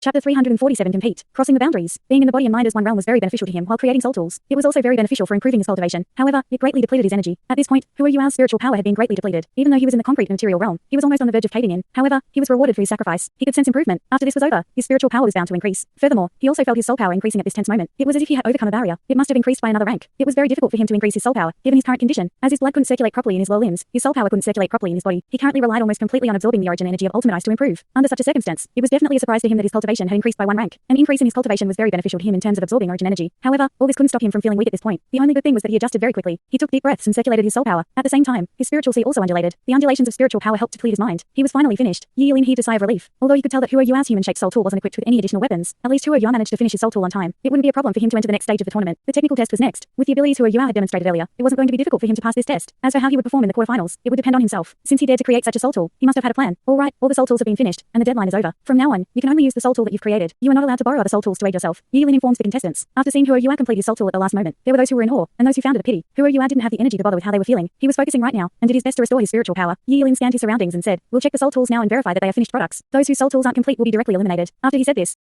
Chapter 347 Compete. Crossing the boundaries. Being in the body and mind as one realm was very beneficial to him while creating soul tools. It was also very beneficial for improving his cultivation. However, it greatly depleted his energy. At this point, Hua Yuao's spiritual power had been greatly depleted. Even though he was in the concrete and material realm, he was almost on the verge of caving in. However, he was rewarded for his sacrifice. He could sense improvement. After this was over, his spiritual power was bound to increase. Furthermore, he also felt his soul power increasing at this tense moment. It was as if he had overcome a barrier. It must have increased by another rank. It was very difficult for him to increase his soul power, given his current condition. As his blood couldn't circulate properly in his lower limbs, his soul power couldn't circulate properly in his body. He currently relied almost completely on absorbing the origin energy of ultimate ice to improve. Under such a circumstance, it was definitely a surprise to him that his cultivation had increased by one rank. An increase in his cultivation was very beneficial to him in terms of absorbing origin energy. However, all this couldn't stop him from feeling weak at this point. The only good thing was that he adjusted very quickly. He took deep breaths and circulated his soul power. At the same time, his spiritual sea also undulated. The undulations of spiritual power helped to clear his mind. He was finally finished. Yi Yilin heaved a sigh of relief. Although he could tell that Hua Yuao's human-shaped soul tool wasn't equipped with any additional weapons, at least Hua Yua managed to finish his soul tool on time. It wouldn't be a problem for him to enter the next stage of the tournament. The technical test was next. With the abilities Hua Yua had demonstrated earlier, it wasn't going to be difficult for him to pass this test. As for how he would perform in the quarterfinals, it would depend on himself. Since he dared to create such a soul tool, he must have had a plan. All right, all the soul tools have been finished, and the deadline is over. From now on, you can only use the soul tool that you've created. You are not allowed to borrow other soul tools to aid yourself. Yi Yilin informs the contestants. After seeing Hua Yua complete his soul tool at the last moment, there were those who were in awe, and those who found it a pity. Hua Yua didn't have the energy to bother with how they were feeling. He was focusing right now, and did his best to restore his spiritual power. Yi Yilin scanned his surroundings and said, "We'll check the soul tools now and verify that they are finished products. Those whose soul tools aren't complete will be directly eliminated." After he said this,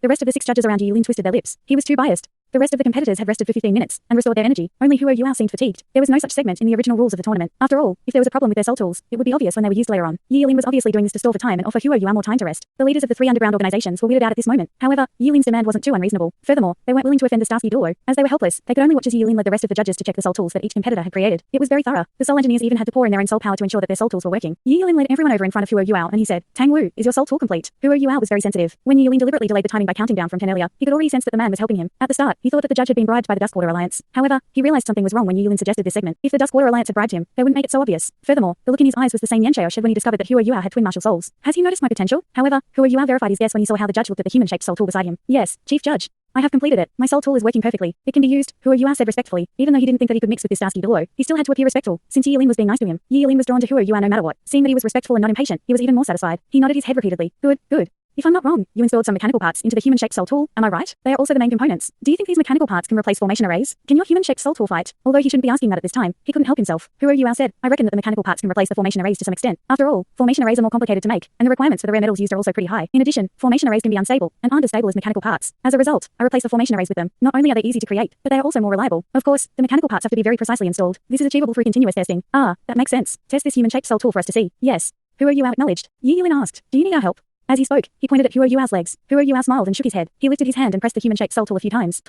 the rest of the 6 judges around Yi Yilin twisted their lips. He was too biased. The rest of the competitors had rested for 15 minutes and restored their energy. Only Hua Yua seemed fatigued. There was no such segment in the original rules of the tournament. After all, if there was a problem with their soul tools, it would be obvious when they were used later on. Yi Yilin was obviously doing this to stall for time and offer Hua Yua more time to rest. The leaders of the 3 underground organizations were weirded out at this moment. However, Yi Yilin's demand wasn't too unreasonable. Furthermore, they weren't willing to offend the Starsky Douluo. As they were helpless, they could only watch as Yi Yilin led the rest of the judges to check the soul tools that each competitor had created. It was very thorough. The soul engineers even had to pour in their own soul power to ensure that their soul tools were working. Yi Yilin led everyone over in front of Hua Yua and he said, "Tang Wu, is your soul tool complete?" Hua Yua was very sensitive. When Yi Yilin deliberately delayed the timing by counting down from 10 earlier, he could already sense that the man was helping him. At the start, he thought that the judge had been bribed by the Duskwater Alliance. However, he realized something was wrong when Yi Yilin suggested this segment. If the Duskwater Alliance had bribed him, they wouldn't make it so obvious. Furthermore, the look in his eyes was the same Yanshao shed when he discovered that Hua Yua had twin martial souls. Has he noticed my potential? However, Hua Yua verified his guess when he saw how the judge looked at the human-shaped soul tool beside him. "Yes, Chief Judge. I have completed it. My soul tool is working perfectly. It can be used," Hua Yua said respectfully. Even though he didn't think that he could mix with this Starsky Douluo, he still had to appear respectful. Since Yi Yilin was being nice to him, Yi Yilin was drawn to Hua Yua no matter what. Seeing that he was respectful and not impatient, he was even more satisfied. He nodded his head repeatedly. "Good, good. If I'm not wrong, you installed some mechanical parts into the human-shaped soul tool, am I right? They are also the main components. Do you think these mechanical parts can replace formation arrays? Can your human-shaped soul tool fight?" Although he shouldn't be asking that at this time, he couldn't help himself. Hua Yua said, "I reckon that the mechanical parts can replace the formation arrays to some extent. After all, formation arrays are more complicated to make, and the requirements for the rare metals used are also pretty high. In addition, formation arrays can be unstable, and aren't as stable as mechanical parts. As a result, I replace the formation arrays with them. Not only are they easy to create, but they are also more reliable. Of course, the mechanical parts have to be very precisely installed. This is achievable through continuous testing." "Ah, that makes sense. Test this human-shaped soul tool for us to see." "Yes." Hua Yua acknowledged. Yi Yilin asked, "Do you need our help?" As he spoke, he pointed at Hua Yua's legs. Hua Yua smiled and shook his head. He lifted his hand and pressed the human-shaped soul tool a few times.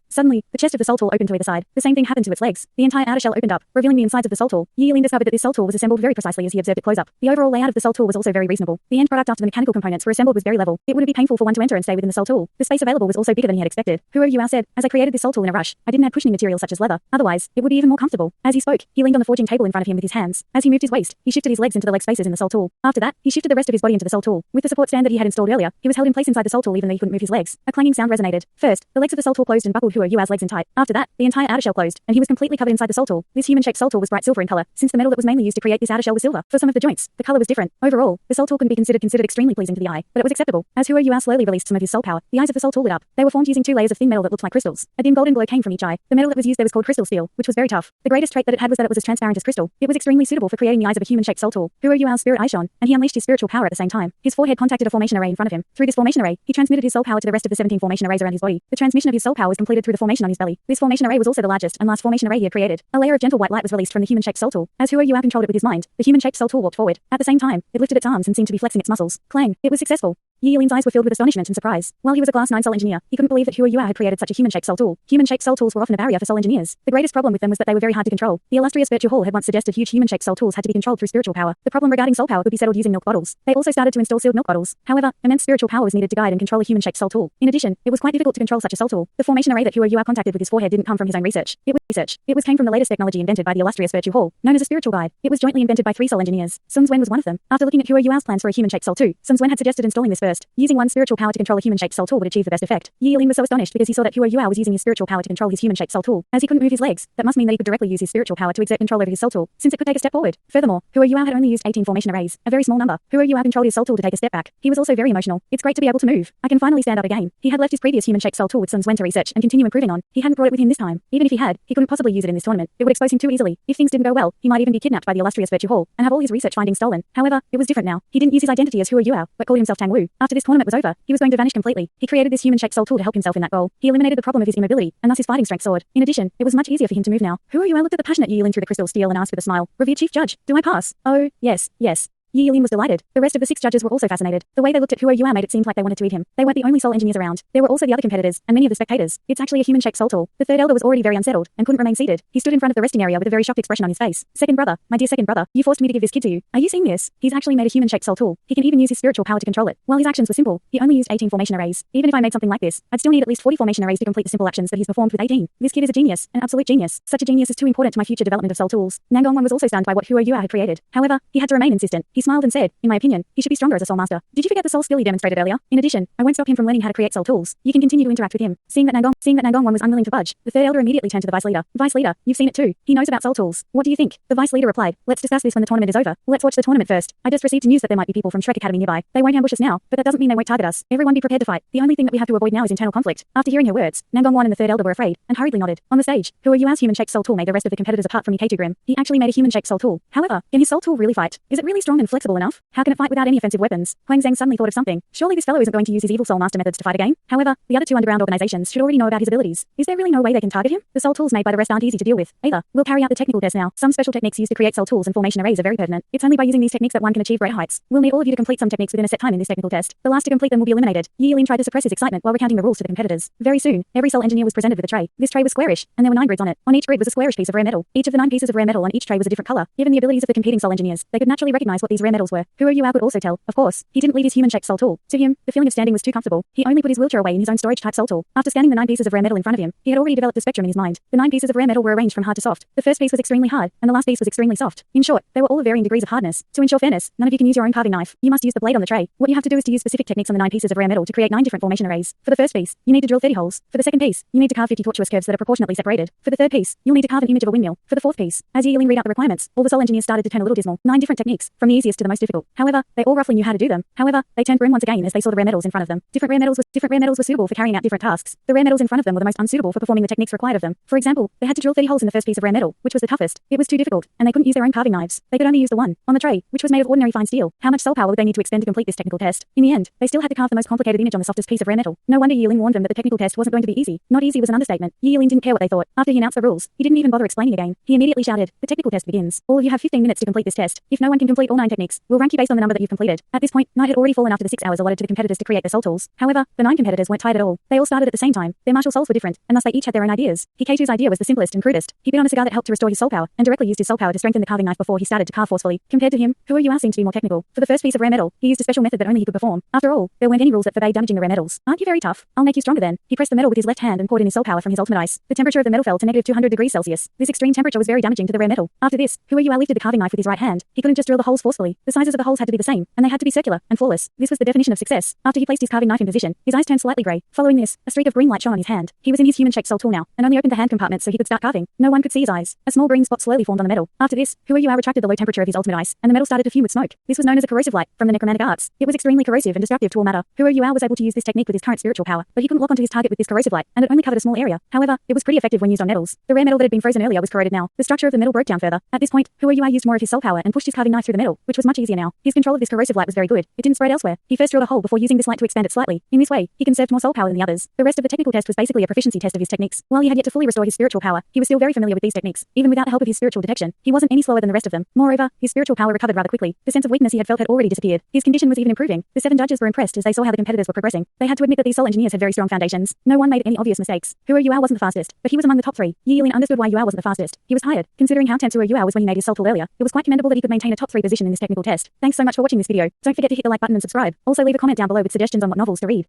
Suddenly, the chest of the soul tool opened to either side. The same thing happened to its legs. The entire outer shell opened up, revealing the insides of the soul tool. Yi Yilin discovered that this soul tool was assembled very precisely as he observed it close up. The overall layout of the soul tool was also very reasonable. The end product after the mechanical components were assembled was very level. It wouldn't be painful for one to enter and stay within the soul tool. The space available was also bigger than he had expected. Hua Yua said, "As I created this soul tool in a rush, I didn't add cushioning material such as leather. Otherwise, it would be even more comfortable." As he spoke, he leaned on the forging table in front of him with his hands. As he moved his waist, he shifted his legs into the leg spaces in the soul tool. After that, he shifted the rest of his body into the soul tool. With the support stand that he had installed earlier, he was held in place inside the soul tool even though he couldn't move his legs. A clanging sound resonated. First, the legs of the soul tool closed and buckled Hua Yua's legs in tight. After that, the entire outer shell closed, and he was completely covered inside the soul tool. This human-shaped soul tool was bright silver in color, since the metal that was mainly used to create this outer shell was silver. For some of the joints, the color was different. Overall, the soul tool couldn't be considered extremely pleasing to the eye, but it was acceptable. As Hua Yua slowly released some of his soul power, the eyes of the soul tool lit up. They were formed using 2 layers of thin metal that looked like crystals. A dim golden glow came from each eye. The metal that was used there was called crystal steel, which was very tough. The greatest trait that it had was that it was as transparent as crystal. It was extremely suitable for creating the eyes of a human-shaped soul tool. Hua Yua's spirit eye shone, and he unleashed his spiritual power at the same time. His forehead contacted a formation array in front of him. Through this formation array, he transmitted his soul power to the rest of the 17 formation arrays around his body. The transmission of his soul power was completed through the formation on his belly. This formation array was also the largest and last formation array he had created. A layer of gentle white light was released from the human-shaped soul tool. As Hua Yua controlled it with his mind, the human-shaped soul tool walked forward. At the same time, it lifted its arms and seemed to be flexing its muscles. Clang! It was successful. Yi Yilin's eyes were filled with astonishment and surprise. While he was a Class 9 soul engineer, he couldn't believe that Hua Yua had created such a human-shaped soul tool. Human-shaped soul tools were often a barrier for soul engineers. The greatest problem with them was that they were very hard to control. The illustrious Virtue Hall had once suggested huge human-shaped soul tools had to be controlled through spiritual power. The problem regarding soul power could be settled using milk bottles. They also started to install sealed milk bottles. However, immense spiritual power was needed to guide and control a human-shaped soul tool. In addition, it was quite difficult to control such a soul tool. The formation array that Hua Yua contacted with his forehead didn't come from his own research. It came from the latest technology invented by the illustrious Virtue Hall, known as a spiritual guide. It was jointly invented by 3 soul engineers. Sun Zwen was one of them. After looking at Hua Yua's plans for a human-shaped soul tool, Sun Zwen had suggested installing this first. Using one spiritual power to control a human-shaped soul tool would achieve the best effect. Yi Yilin was so astonished because he saw that Hua Yua was using his spiritual power to control his human-shaped soul tool. As he couldn't move his legs, that must mean that he could directly use his spiritual power to exert control over his soul tool, since it could take a step forward. Furthermore, Hua Yua had only used 18 formation arrays, a very small number. Hua Yua controlled his soul tool to take a step back. He was also very emotional. It's great to be able to move. I can finally stand up again. He had left his previous human-shaped soul tool with Sun Zwen to research and continue improving on. He hadn't brought it with him this time. Even if he had, he couldn't couldn't possibly use it in this tournament. It would expose him too easily. If things didn't go well, he might even be kidnapped by the illustrious Virtue Hall and have all his research findings stolen. However, it was different now. He didn't use his identity as Hua Yuao, but called himself Tang Wu. After this tournament was over, he was going to vanish completely. He created this human-shaped soul tool to help himself in that goal. He eliminated the problem of his immobility, and thus his fighting strength soared. In addition, it was much easier for him to move now. Hua Yuao looked at the passionate Yi Lin through the crystal steel and asked with a smile, "Revered Chief Judge, do I pass?" "Oh, yes, yes." Yi Lin was delighted. The rest of the 6 judges were also fascinated. The way they looked at Hua Yuao made it seem like they wanted to eat him. They weren't the only soul engineers around. There were also the other competitors, and many of the spectators. It's actually a human-shaped soul tool. The third elder was already very unsettled, and couldn't remain seated. He stood in front of the resting area with a very shocked expression on his face. "Second brother, my dear second brother, you forced me to give this kid to you. Are you seeing this? He's actually made a human-shaped soul tool. He can even use his spiritual power to control it. While his actions were simple, he only used 18 formation arrays. Even if I made something like this, I'd still need at least 40 formation arrays to complete the simple actions that he's performed with 18. This kid is a genius, an absolute genius. Such a genius is too important to my future development of soul tools." Nangong was also stunned by what Hua Yuao had created. However, he had to remain insistent. He smiled and said, "In my opinion, he should be stronger as a soul master. Did you forget the soul skill he demonstrated earlier? In addition, I won't stop him from learning how to create soul tools. You can continue to interact with him." Seeing that Nangong was unwilling to budge, the third elder immediately turned to the vice leader. "Vice leader, you've seen it too. He knows about soul tools. What do you think?" The vice leader replied, "Let's discuss this when the tournament is over. Let's watch the tournament first. I just received news that there might be people from Shrek Academy nearby. They won't ambush us now, but that doesn't mean they won't target us. Everyone be prepared to fight. The only thing that we have to avoid now is internal conflict." After hearing her words, Nangong and the third elder were afraid, and hurriedly nodded. On the stage, Hua Yuao's human-shaped soul tool made the rest of the competitors apart from Iketu Grim. He actually made a human-shaped soul tool. However, can his soul tool really fight? Is it really strong and flexible enough? How can it fight without any offensive weapons? Huang Zhang suddenly thought of something. Surely this fellow isn't going to use his evil soul master methods to fight again? However, the other 2 underground organizations should already know about his abilities. Is there really no way they can target him? The soul tools made by the rest aren't easy to deal with, either. We'll carry out the technical test now. Some special techniques used to create soul tools and formation arrays are very pertinent. It's only by using these techniques that one can achieve great heights. We'll need all of you to complete some techniques within a set time in this technical test. The last to complete them will be eliminated. Yi Lin tried to suppress his excitement while recounting the rules to the competitors. Very soon, every soul engineer was presented with a tray. This tray was squarish, and there were 9 grids on it. On each grid was a squarish piece of rare metal. Each of the 9 pieces of rare metal on each tray was a different color. Given the abilities of the competing soul engineers, they could naturally recognize what these rare metals were. Hua Yuao could also tell. Of course, he didn't leave his human-shaped soul tool. To him, the feeling of standing was too comfortable. He only put his wheelchair away in his own storage-type soul tool. After scanning the 9 pieces of rare metal in front of him, he had already developed a spectrum in his mind. The 9 pieces of rare metal were arranged from hard to soft. The first piece was extremely hard, and the last piece was extremely soft. In short, they were all of varying degrees of hardness. To ensure fairness, none of you can use your own carving knife. You must use the blade on the tray. What you have to do is to use specific techniques on the 9 pieces of rare metal to create 9 different formation arrays. For the first piece, you need to drill 30 holes. For the second piece, you need to carve 50 tortuous curves that are proportionately separated. For the third piece, you'll need to carve an image of a windmill. For the fourth piece, as Yi Lin read out the requirements, all the soul engineers started to turn a little dismal. 9 different techniques, from the easiest to the most difficult. However, they all roughly knew how to do them. However, they turned grim once again as they saw the rare metals in front of them. Different rare metals were suitable for carrying out different tasks. The rare metals in front of them were the most unsuitable for performing the techniques required of them. For example, they had to drill 30 holes in the first piece of rare metal, which was the toughest. It was too difficult, and they couldn't use their own carving knives. They could only use the one on the tray, which was made of ordinary fine steel. How much soul power would they need to expend to complete this technical test? In the end, they still had to carve the most complicated image on the softest piece of rare metal. No wonder Yi Lin warned them that the technical test wasn't going to be easy. Not easy was an understatement. Yi Lin didn't care what they thought. After he announced the rules, he didn't even bother explaining again. He immediately shouted, "The technical test begins. All of you have 15 minutes to complete this test. If no one can complete all 9 techniques, we'll rank you based on the number that you've completed." At this point, night had already fallen after the 6 hours allotted to the competitors to create their soul tools. However, the 9 competitors weren't tired at all. They all started at the same time. Their martial souls were different, and thus they each had their own ideas. Hiketu's idea was the simplest and crudest. He bit on a cigar that helped to restore his soul power, and directly used his soul power to strengthen the carving knife before he started to carve forcefully. Compared to him, Hua Yuao seemed to be more technical. For the first piece of rare metal, he used a special method that only he could perform. After all, there weren't any rules that forbade damaging the rare metals. "Aren't you very tough? I'll make you stronger then." He pressed the metal with his left hand and poured in his soul power from his ultimate ice. The temperature of the metal fell to negative 200 degrees Celsius. This extreme temperature was very damaging to the rare metal. After this, Hua Yuao lifted the carving knife with his right hand. He couldn't just drill the holes forcefully. The sizes of the holes had to be the same, and they had to be circular and flawless. This was the definition of success. After he placed his carving knife in position, his eyes turned slightly grey. Following this, a streak of green light shone on his hand. He was in his human-shaped soul tool now, and only opened the hand compartment so he could start carving. No one could see his eyes. A small green spot slowly formed on the metal. After this, Hua Yuao retracted the low temperature of his ultimate ice, and the metal started to fume with smoke. This was known as a corrosive light from the necromantic arts. It was extremely corrosive and destructive to all matter. Hua Yuao was able to use this technique with his current spiritual power, but he couldn't lock onto his target with this corrosive light, and it only covered a small area. However, it was pretty effective when used on metals. The rare metal that had been frozen earlier was corroded now. The structure of the metal broke down further. At this point, Hua Yuao used more of his soul power and pushed his carving knife through the metal, which was much easier now. His control of this corrosive light was very good. It didn't spread elsewhere. He first drilled a hole before using this light to expand it slightly. In this way, he conserved more soul power than the others. The rest of the technical test was basically a proficiency test of his techniques. While he had yet to fully restore his spiritual power, he was still very familiar with these techniques. Even without the help of his spiritual detection, he wasn't any slower than the rest of them. Moreover, his spiritual power recovered rather quickly. The sense of weakness he had felt had already disappeared. His condition was even improving. The 7 judges were impressed as they saw how the competitors were progressing. They had to admit that these soul engineers had very strong foundations. No one made any obvious mistakes. Hua Yuao wasn't the fastest, but he was among the top 3. Yi Lin understood why Yuao wasn't the fastest. He was tired. Considering how tense Hua Yuao was when he made his soul tool earlier, it was quite commendable that he could maintain a top 3 position in this technical test. Thanks so much for watching this video. Don't forget to hit the like button and subscribe. Also leave a comment down below with suggestions on what novels to read.